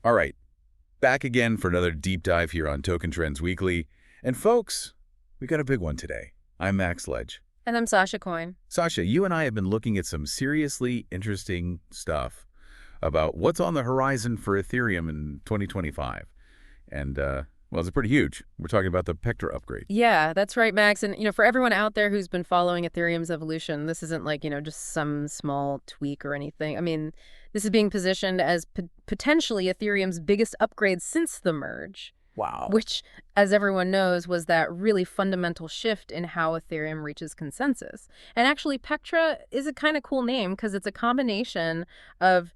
All right, back again for another deep dive here on Token Trends Weekly. And folks, we got a big one today. I'm Max Ledge. And I'm Sasha Coin. Sasha, you and I have been looking at some seriously interesting stuff about what's on the horizon for Ethereum in 2025. And, well, it's pretty huge. We're talking about the Petra upgrade. Yeah, that's right, Max. And, for everyone out there who's been following Ethereum's evolution, this isn't like, just some small tweak or anything. I mean, this is being positioned as potentially Ethereum's biggest upgrade since the merge. Wow. Which, as everyone knows, was that really fundamental shift in how Ethereum reaches consensus. And actually, Petra is a kind of cool name because it's a combination of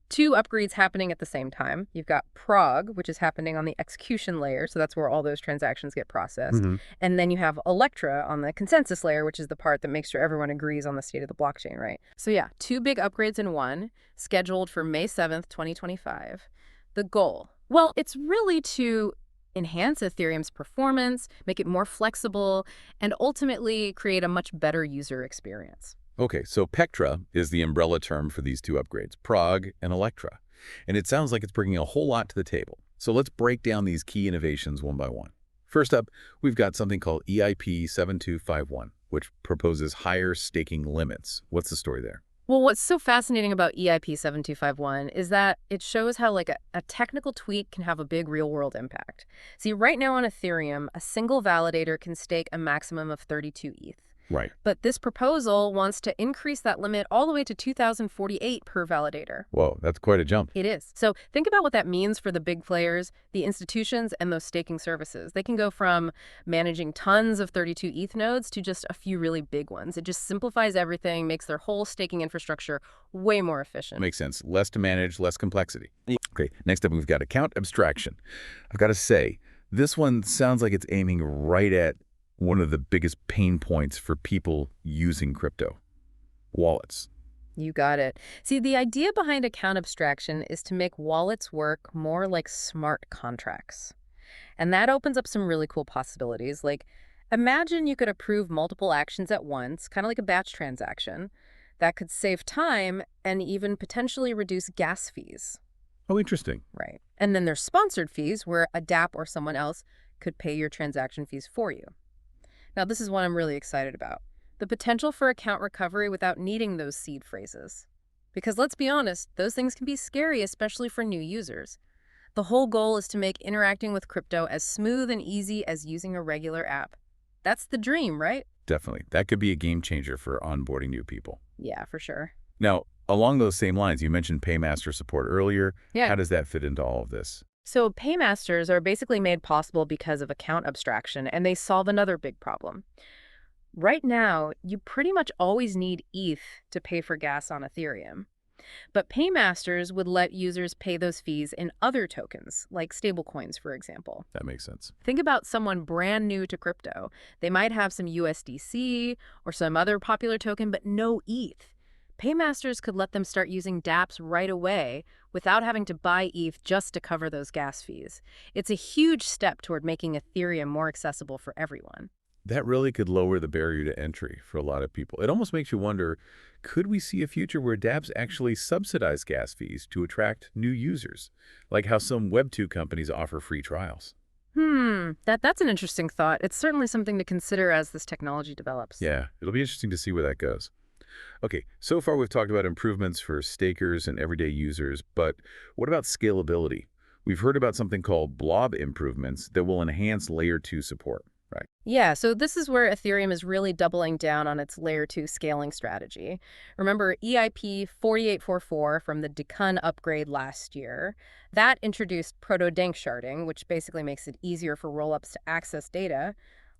two upgrades happening at the same time. You've got Prague, which is happening on the execution layer, so that's where all those transactions get processed. And then you have Electra on the consensus layer, which is the part that makes sure everyone agrees on the state of the blockchain, right? So yeah, two big upgrades in one, scheduled for May 7th, 2025. The goal, well, it's really to enhance Ethereum's performance, make it more flexible, and ultimately create a much better user experience. Okay, so Petra is the umbrella term for these two upgrades, Prague and Electra. And it sounds like it's bringing a whole lot to the table. So let's break down these key innovations one by one. First up, we've got something called EIP 7251, which proposes higher staking limits. What's the story there? Well, what's so fascinating about EIP 7251 is that it shows how a technical tweak can have a big real-world impact. See, right now on Ethereum, a single validator can stake a maximum of 32 ETH. Right. But this proposal wants to increase that limit all the way to 2,048 per validator. Whoa, that's quite a jump. It is. So think about what that means for the big players, the institutions, and those staking services. They can go from managing tons of 32 ETH nodes to just a few really big ones. It just simplifies everything, makes their whole staking infrastructure way more efficient. Makes sense. Less to manage, less complexity. Okay, next up we've got account abstraction. I've got to say, this one sounds like it's aiming right at one of the biggest pain points for people using crypto: wallets. You got it. See, the idea behind account abstraction is to make wallets work more like smart contracts. And that opens up some really cool possibilities. Like, imagine you could approve multiple actions at once, kind of like a batch transaction. That could save time and even potentially reduce gas fees. Oh, interesting. Right. And then there's sponsored fees, where a DApp or someone else could pay your transaction fees for you. Now, this is what I'm really excited about: the potential for account recovery without needing those seed phrases. Because let's be honest, those things can be scary, especially for new users. The whole goal is to make interacting with crypto as smooth and easy as using a regular app. That's the dream, right? Definitely. That could be a game changer for onboarding new people. Yeah, for sure. Now, along those same lines, you mentioned Paymaster support earlier. Yeah. How does that fit into all of this? So Paymasters are basically made possible because of account abstraction, and they solve another big problem. Right now, you pretty much always need ETH to pay for gas on Ethereum. But Paymasters would let users pay those fees in other tokens, like stablecoins, for example. That makes sense. Think about someone brand new to crypto. They might have some USDC or some other popular token, but no ETH. Paymasters could let them start using dApps right away without having to buy ETH just to cover those gas fees. It's a huge step toward making Ethereum more accessible for everyone. That really could lower the barrier to entry for a lot of people. It almost makes you wonder, could we see a future where dApps actually subsidize gas fees to attract new users, like how some Web2 companies offer free trials? That's an interesting thought. It's certainly something to consider as this technology develops. Yeah, it'll be interesting to see where that goes. Okay, so far we've talked about improvements for stakers and everyday users, but what about scalability? We've heard about something called Blob improvements that will enhance Layer 2 support, right? Yeah, so this is where Ethereum is really doubling down on its Layer 2 scaling strategy. Remember EIP 4844 from the Decun upgrade last year? That introduced proto-dank sharding, which basically makes it easier for rollups to access data.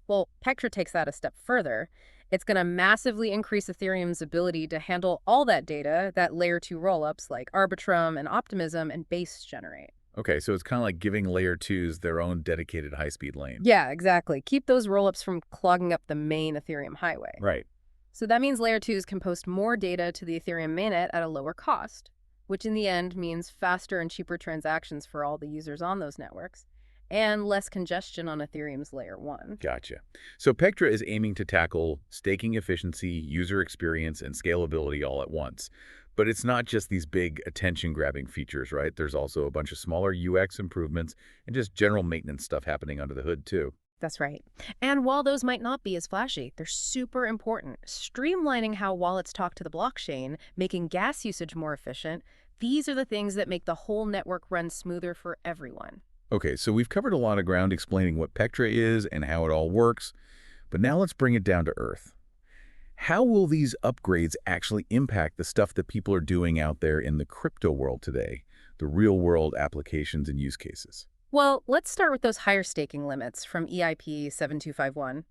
Well, Petra takes that a step further. It's going to massively increase Ethereum's ability to handle all that data that Layer 2 rollups like Arbitrum and Optimism and Base generate. Okay, so it's kind of like giving Layer 2s their own dedicated high-speed lane. Yeah, exactly. Keep those rollups from clogging up the main Ethereum highway. Right. So that means Layer 2s can post more data to the Ethereum mainnet at a lower cost, which in the end means faster and cheaper transactions for all the users on those networks, and less congestion on Ethereum's Layer 1. Gotcha. So Petra is aiming to tackle staking efficiency, user experience, and scalability all at once. But it's not just these big attention-grabbing features, right? There's also a bunch of smaller UX improvements and just general maintenance stuff happening under the hood, too. That's right. And while those might not be as flashy, they're super important. Streamlining how wallets talk to the blockchain, making gas usage more efficient, these are the things that make the whole network run smoother for everyone. Okay, so we've covered a lot of ground explaining what Petra is and how it all works, but now let's bring it down to earth. How will these upgrades actually impact the stuff that people are doing out there in the crypto world today, the real-world applications and use cases? Well, let's start with those higher staking limits from EIP 7251.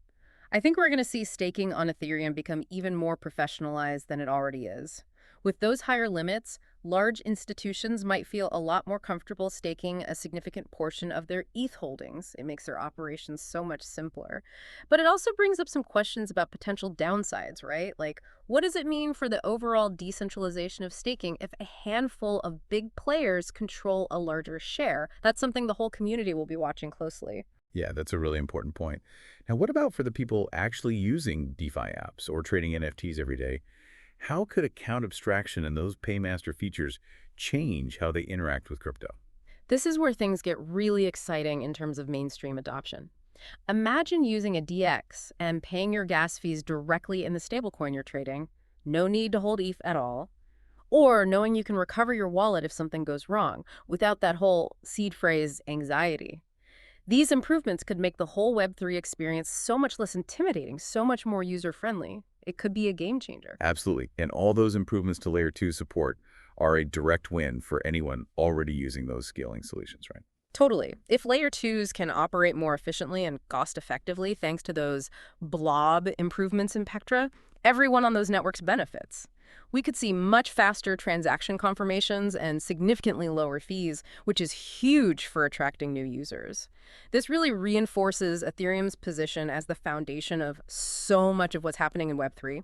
I think we're going to see staking on Ethereum become even more professionalized than it already is. With those higher limits, large institutions might feel a lot more comfortable staking a significant portion of their ETH holdings. It makes their operations so much simpler. But it also brings up some questions about potential downsides, right? Like, what does it mean for the overall decentralization of staking if a handful of big players control a larger share? That's something the whole community will be watching closely. Yeah, that's a really important point. Now, what about for the people actually using DeFi apps or trading NFTs every day? How could account abstraction and those paymaster features change how they interact with crypto? This is where things get really exciting in terms of mainstream adoption. Imagine using a DX and paying your gas fees directly in the stablecoin you're trading, no need to hold ETH at all, or knowing you can recover your wallet if something goes wrong without that whole seed phrase anxiety. These improvements could make the whole Web3 experience so much less intimidating, so much more user-friendly. It could be a game changer. Absolutely. And all those improvements to Layer 2 support are a direct win for anyone already using those scaling solutions, right? Totally. If layer 2s can operate more efficiently and cost effectively thanks to those blob improvements in Petra, everyone on those networks benefits. We could see much faster transaction confirmations and significantly lower fees, which is huge for attracting new users. This really reinforces Ethereum's position as the foundation of so much of what's happening in Web3.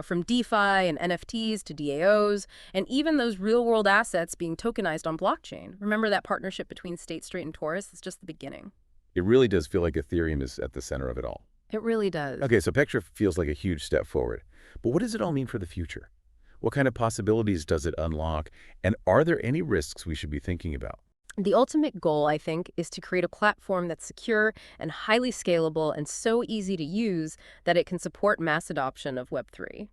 From DeFi and NFTs to DAOs, and even those real-world assets being tokenized on blockchain. Remember that partnership between State Street and Taurus? It's just the beginning. It really does feel like Ethereum is at the center of it all. It really does. Okay, so Petra feels like a huge step forward. But what does it all mean for the future? What kind of possibilities does it unlock? And are there any risks we should be thinking about? The ultimate goal, I think, is to create a platform that's secure and highly scalable and so easy to use that it can support mass adoption of Web3.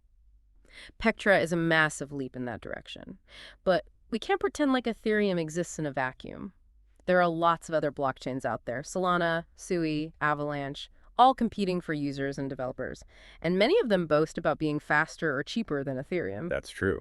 Petra is a massive leap in that direction. But we can't pretend like Ethereum exists in a vacuum. There are lots of other blockchains out there, Solana, Sui, Avalanche, all competing for users and developers. And many of them boast about being faster or cheaper than Ethereum. That's true.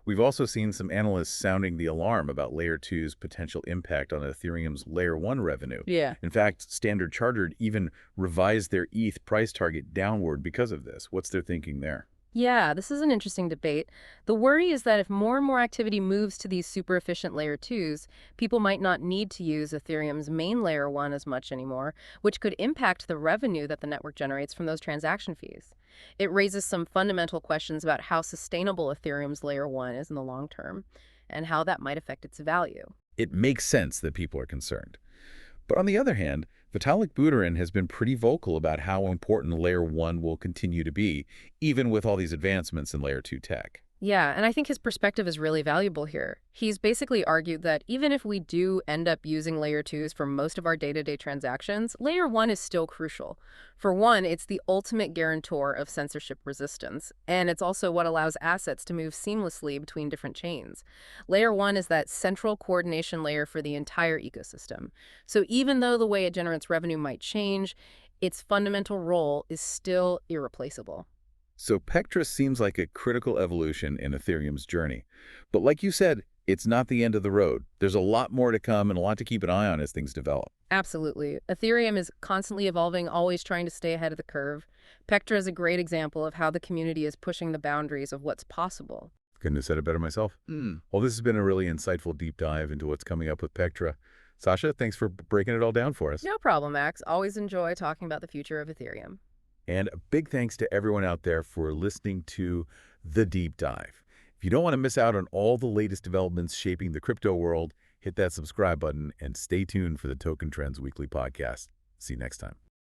We've also seen some analysts sounding the alarm about Layer 2's potential impact on Ethereum's Layer 1 revenue. Yeah. In fact, Standard Chartered even revised their ETH price target downward because of this. What's their thinking there? Yeah, this is an interesting debate. The worry is that if more and more activity moves to these super efficient layer 2s, people might not need to use Ethereum's main layer 1 as much anymore, which could impact the revenue that the network generates from those transaction fees. It raises some fundamental questions about how sustainable Ethereum's layer 1 is in the long term, and how that might affect its value. It makes sense that people are concerned. But on the other hand, Vitalik Buterin has been pretty vocal about how important Layer 1 will continue to be, even with all these advancements in Layer 2 tech. Yeah, and I think his perspective is really valuable here. He's basically argued that even if we do end up using layer 2s for most of our day-to-day transactions, layer 1 is still crucial. For one, it's the ultimate guarantor of censorship resistance, and it's also what allows assets to move seamlessly between different chains. Layer 1 is that central coordination layer for the entire ecosystem. So even though the way it generates revenue might change, its fundamental role is still irreplaceable. So Petra seems like a critical evolution in Ethereum's journey. But like you said, it's not the end of the road. There's a lot more to come and a lot to keep an eye on as things develop. Absolutely. Ethereum is constantly evolving, always trying to stay ahead of the curve. Petra is a great example of how the community is pushing the boundaries of what's possible. Couldn't have said it better myself. Well, this has been a really insightful deep dive into what's coming up with Petra. Sasha, thanks for breaking it all down for us. No problem, Max. Always enjoy talking about the future of Ethereum. And a big thanks to everyone out there for listening to The Deep Dive. If you don't want to miss out on all the latest developments shaping the crypto world, hit that subscribe button and stay tuned for the Token Trends Weekly podcast. See you next time.